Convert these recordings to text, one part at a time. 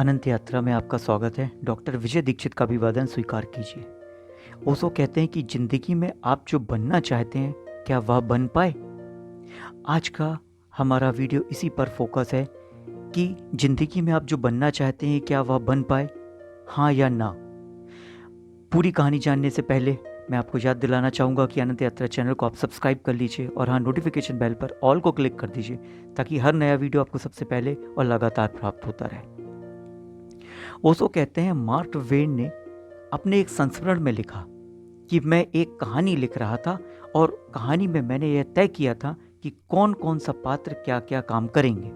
अनंत यात्रा में आपका स्वागत है। डॉक्टर विजय दीक्षित का अभिवादन स्वीकार कीजिए। ओशो कहते हैं कि जिंदगी में आप जो बनना चाहते हैं क्या वह बन पाए। आज का हमारा वीडियो इसी पर फोकस है कि जिंदगी में आप जो बनना चाहते हैं क्या वह बन पाए, हाँ या ना। पूरी कहानी जानने से पहले मैं आपको याद दिलाना चाहूँगा कि अनंत यात्रा चैनल को आप सब्सक्राइब कर लीजिए और हाँ, नोटिफिकेशन बेल पर ऑल को क्लिक कर दीजिए ताकि हर नया वीडियो आपको सबसे पहले और लगातार प्राप्त होता रहे। ओशो कहते हैं, मार्क ट्वेन ने अपने एक संस्मरण में लिखा कि मैं एक कहानी लिख रहा था और कहानी में मैंने यह तय किया था कि कौन कौन सा पात्र क्या क्या काम करेंगे।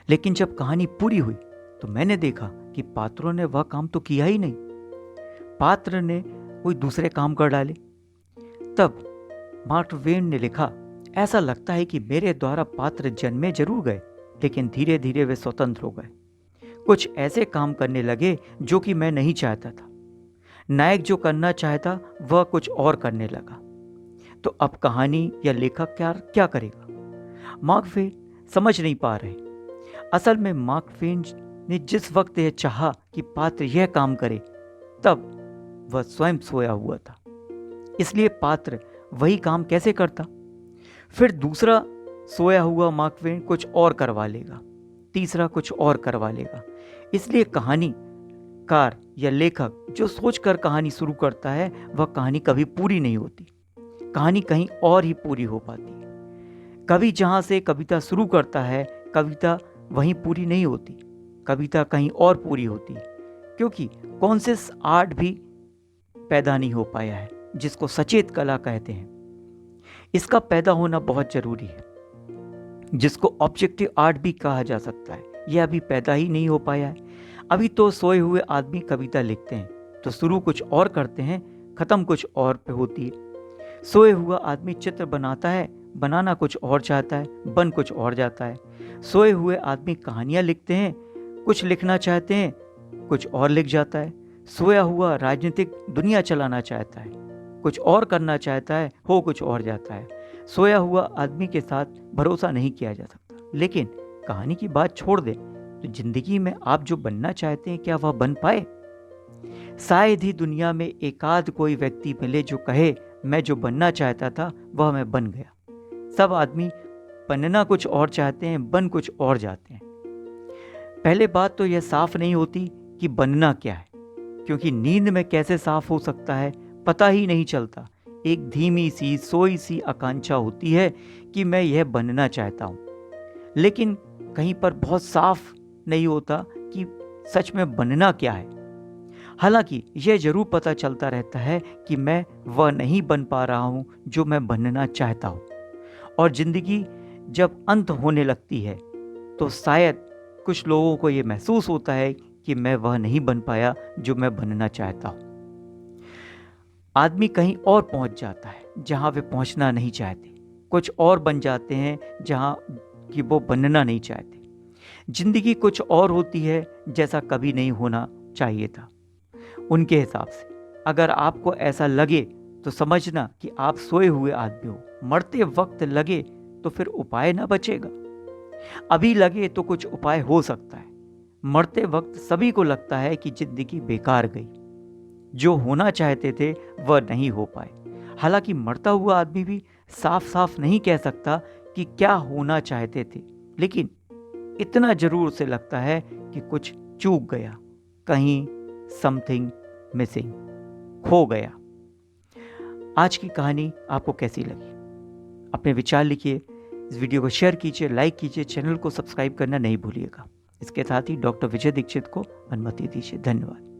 लेकिन जब कहानी पूरी हुई तो मैंने देखा कि पात्रों ने वह काम तो किया ही नहीं, पात्र ने कोई दूसरे काम कर डाले। तब मार्क ट्वेन ने लिखा, ऐसा लगता है कि मेरे द्वारा पात्र जन्मे जरूर गए लेकिन धीरे धीरे वे स्वतंत्र हो गए, कुछ ऐसे काम करने लगे जो कि मैं नहीं चाहता था। नायक जो करना चाहता वह कुछ और करने लगा। तो अब कहानी या लेखक क्या करेगा। मार्क ट्वेन समझ नहीं पा रहे। असल में मार्क ट्वेन ने जिस वक्त यह चाहा कि पात्र यह काम करे तब वह स्वयं सोया हुआ था, इसलिए पात्र वही काम कैसे करता। फिर दूसरा सोया हुआ मार्क ट्वेन कुछ और करवा लेगा, तीसरा कुछ और करवा लेगा। इसलिए कहानीकार या लेखक जो सोचकर कहानी शुरू करता है वह कहानी कभी पूरी नहीं होती। कहानी कहीं और ही पूरी हो पाती है। कवि जहां से कविता शुरू करता है कविता वहीं पूरी नहीं होती, कविता कहीं और पूरी होती है, क्योंकि कॉन्शियस आर्ट भी पैदा नहीं हो पाया है जिसको सचेत कला कहते हैं। इसका पैदा होना बहुत जरूरी है, जिसको ऑब्जेक्टिव आर्ट भी कहा जा सकता है। यह अभी पैदा ही नहीं हो पाया है। अभी तो सोए हुए आदमी कविता लिखते हैं तो शुरू कुछ और करते हैं, खत्म कुछ और पे होती है। सोए हुआ आदमी चित्र बनाता है, बनाना कुछ और चाहता है, बन कुछ और जाता है। सोए हुए आदमी कहानियां लिखते हैं, कुछ लिखना चाहते हैं, कुछ और लिख जाता है। सोया हुआ राजनीतिक दुनिया चलाना चाहता है, कुछ और करना चाहता है, हो कुछ और जाता है। सोया हुआ आदमी के साथ भरोसा नहीं किया जा सकता। लेकिन कहानी की बात छोड़ दें तो जिंदगी में आप जो बनना चाहते हैं क्या वह बन पाए। शायद ही दुनिया में एकाध कोई व्यक्ति मिले जो कहे मैं जो बनना चाहता था वह मैं बन गया। सब आदमी बनना कुछ और चाहते हैं, बन कुछ और जाते हैं। पहले बात तो यह साफ नहीं होती कि बनना क्या है, क्योंकि नींद में कैसे साफ हो सकता है पता ही नहीं चलता। एक धीमी सी सोई सी आकांक्षा होती है कि मैं यह बनना चाहता हूं, लेकिन कहीं पर बहुत साफ नहीं होता कि सच में बनना क्या है। हालांकि यह जरूर पता चलता रहता है कि मैं वह नहीं बन पा रहा हूं जो मैं बनना चाहता हूं। और जिंदगी जब अंत होने लगती है तो शायद कुछ लोगों को यह महसूस होता है कि मैं वह नहीं बन पाया जो मैं बनना चाहता हूं। आदमी कहीं और पहुंच जाता है जहां वे पहुंचना नहीं चाहते, कुछ और बन जाते हैं जहां कि वो बनना नहीं चाहते। जिंदगी कुछ और होती है जैसा कभी नहीं होना चाहिए था उनके हिसाब से। अगर आपको ऐसा लगे तो समझना कि आप सोए हुए आदमी हो। मरते वक्त लगे तो फिर उपाय ना बचेगा। अभी लगे तो कुछ उपाय हो सकता है। मरते वक्त सभी को लगता है कि जिंदगी बेकार गई, जो होना चाहते थे वह नहीं हो पाए। हालांकि मरता हुआ आदमी भी साफ साफ नहीं कह सकता कि क्या होना चाहते थे, लेकिन इतना जरूर उसे लगता है कि कुछ चूक गया, कहीं समथिंग मिसिंग, खो गया। आज की कहानी आपको कैसी लगी? अपने विचार लिखिए, इस वीडियो को शेयर कीजिए, लाइक कीजिए, चैनल को सब्सक्राइब करना नहीं भूलिएगा। इसके साथ ही डॉक्टर विजय दीक्षित को अनुमति दीजिए। धन्यवाद।